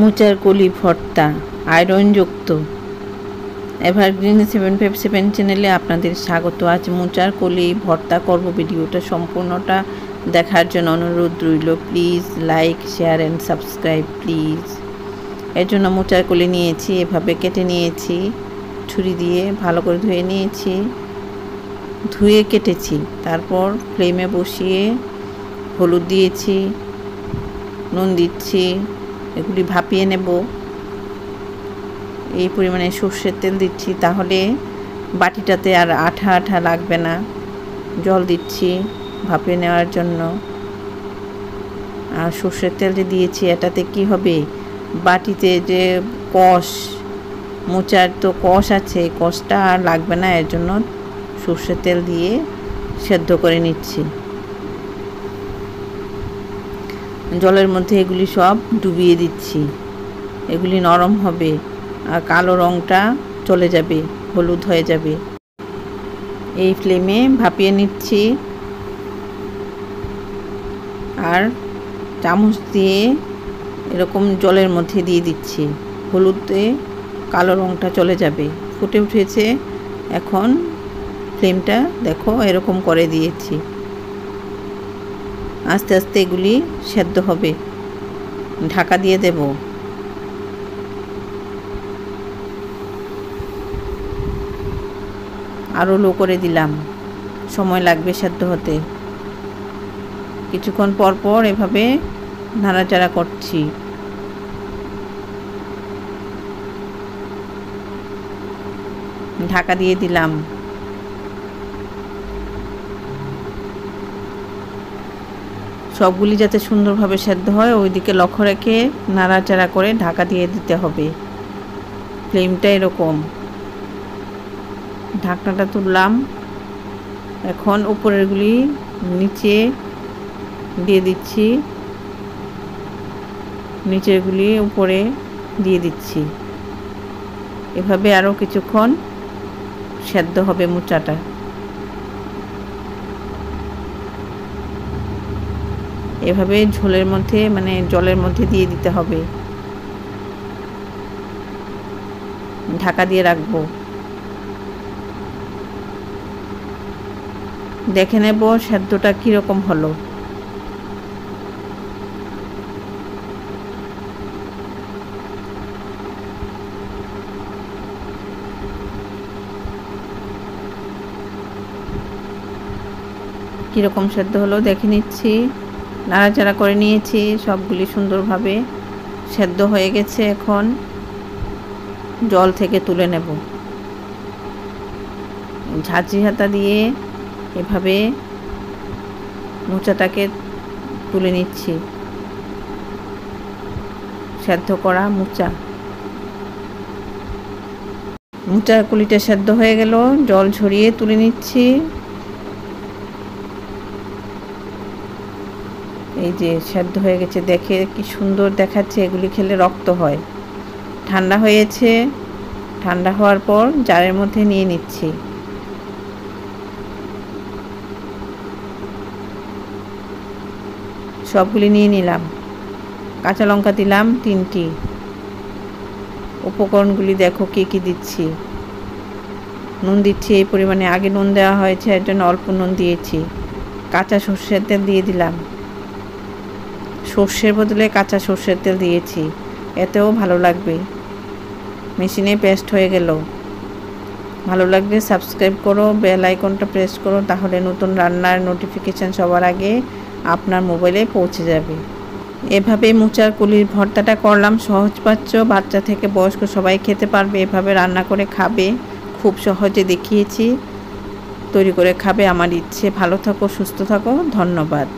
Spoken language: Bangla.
মোচার কলি ভর্তা আয়রনযুক্ত। এভারগ্রিন 757 চ্যানেলে আপনাদের স্বাগত। আজ মোচার কলি ভর্তা করব। ভিডিওটা সম্পূর্ণটা দেখার জন্য অনুরোধ রইল। Please like, share and subscribe please. এর জন্য মোচার কলি নিয়েছি, এভাবে কেটে নিয়েছি, ছুরি দিয়ে ভালো করে ধুয়ে নিয়েছি, ধুয়ে কেটেছি। তারপর ফ্লেমে বসিয়ে হলুদ দিয়েছি, নুন দিচ্ছি, এগুলি ভাপিয়ে নেব। এই পরিমাণে সর্ষের তেল দিচ্ছি, তাহলে বাটিটাতে আর আঠা আঠা লাগবে না। জল দিচ্ছি ভাপিয়ে নেওয়ার জন্য। আর সর্ষের তেল যে দিয়েছি এটাতে কি হবে, বাটিতে যে কষ, মোচার তো কষ আছে, কষটা আর লাগবে না। এর জন্য সর্ষের তেল দিয়ে সেদ্ধ করে নিচ্ছি। জলের মধ্যে এগুলি সব ডুবিয়ে দিচ্ছি। এগুলি নরম হবে আর কালো রঙটা চলে যাবে, হলুদ হয়ে যাবে। এই ফ্লেমে ভাপিয়ে নিচ্ছি আর চামচ দিয়ে এরকম জলের মধ্যে দিয়ে দিচ্ছি। হলুদে কালো রঙটা চলে যাবে। ফুটে উঠেছে। এখন ফ্লেমটা দেখো এরকম করে দিয়েছি। আস্তে আস্তে এগুলি সেদ্ধ হবে। ঢাকা দিয়ে দেব। আরও লো করে দিলাম, সময় লাগবে সেদ্ধ হতে। কিছুক্ষণ পর পর এভাবে নাড়াচাড়া করছি। ঢাকা দিয়ে দিলাম। সবগুলি যাতে সুন্দরভাবে সেদ্ধ হয় ওইদিকে লক্ষ্য রেখে নাড়াচাড়া করে ঢাকা দিয়ে দিতে হবে। ফ্লেমটা এরকম। ঢাকনাটা তুললাম। এখন উপরেরগুলি নিচে দিয়ে দিচ্ছি, নিচেরগুলি উপরে দিয়ে দিচ্ছি। এভাবে আরও কিছুক্ষণ সেদ্ধ হবে মোচাটা। এভাবে ঝোলের মধ্যে মানে জলের মধ্যে দিয়ে দিতে হবে। ঢাকা দিয়ে রাখবো। দেখে নেব সেদ্ধটা কীরকম হলো। কীরকম সেদ্ধ হলো দেখে নিচ্ছি। নাড়াচাড়া করে নিয়েছি, সবগুলি সুন্দরভাবে সেদ্ধ হয়ে গেছে। এখন জল থেকে তুলে নেব। ঝাঁঝরি হাতা দিয়ে এভাবে মোচাটাকে তুলে নিচ্ছি। সেদ্ধ করা মোচার কলিটা সেদ্ধ হয়ে গেল। জল ঝরিয়ে তুলে নিচ্ছি। এই যে সেদ্ধ হয়ে গেছে, দেখে কি সুন্দর দেখাচ্ছে। এগুলি খেলে রক্ত হয়। ঠান্ডা হয়েছে। ঠান্ডা হওয়ার পর জারের মধ্যে নিয়ে নিচ্ছি। সবগুলি নিয়ে নিলাম। কাঁচা লঙ্কা দিলাম 3টি। উপকরণগুলি দেখো কি কি দিচ্ছি। নুন দিচ্ছি এই পরিমাণে। আগে নুন দেওয়া হয়েছে, এর জন্য অল্প নুন দিয়েছি। কাঁচা সর্ষের তেল দিয়ে দিলাম। সর্ষের বদলে কাঁচা সর্ষের তেল দিয়েছি, এতেও ভালো লাগবে। মেশিনে পেস্ট হয়ে গেল। ভালো লাগলে সাবস্ক্রাইব করো, বেল আইকনটা প্রেস করো, তাহলে নতুন রান্নার নোটিফিকেশান সবার আগে আপনার মোবাইলে পৌঁছে যাবে। এভাবে মোচার কলির ভর্তাটা করলাম। সহজপাচ্য, বাচ্চা থেকে বয়স্ক সবাই খেতে পারবে। এভাবে রান্না করে খাবে, খুব সহজে দেখিয়েছি। তৈরি করে খাবে। আমার ইচ্ছে। ভালো থাকো, সুস্থ থাকো। ধন্যবাদ।